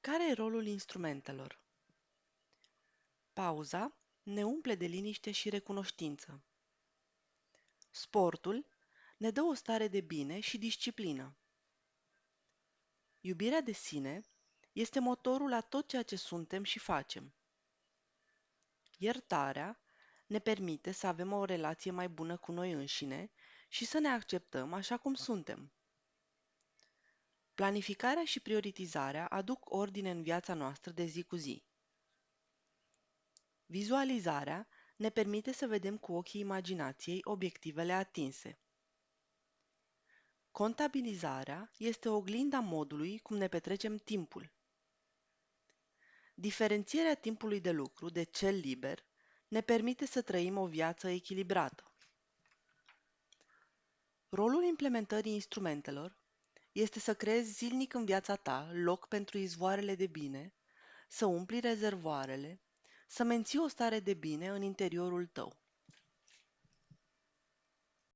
Care e rolul instrumentelor? Pauza ne umple de liniște și recunoștință. Sportul ne dă o stare de bine și disciplină. Iubirea de sine este motorul la tot ceea ce suntem și facem. Iertarea ne permite să avem o relație mai bună cu noi înșine și să ne acceptăm așa cum suntem. Planificarea și prioritizarea aduc ordine în viața noastră de zi cu zi. Vizualizarea ne permite să vedem cu ochii imaginației obiectivele atinse. Contabilizarea este oglinda modului cum ne petrecem timpul. Diferențierea timpului de lucru de cel liber ne permite să trăim o viață echilibrată. Rolul implementării instrumentelor este să creezi zilnic în viața ta loc pentru izvoarele de bine, să umpli rezervoarele, să menții o stare de bine în interiorul tău.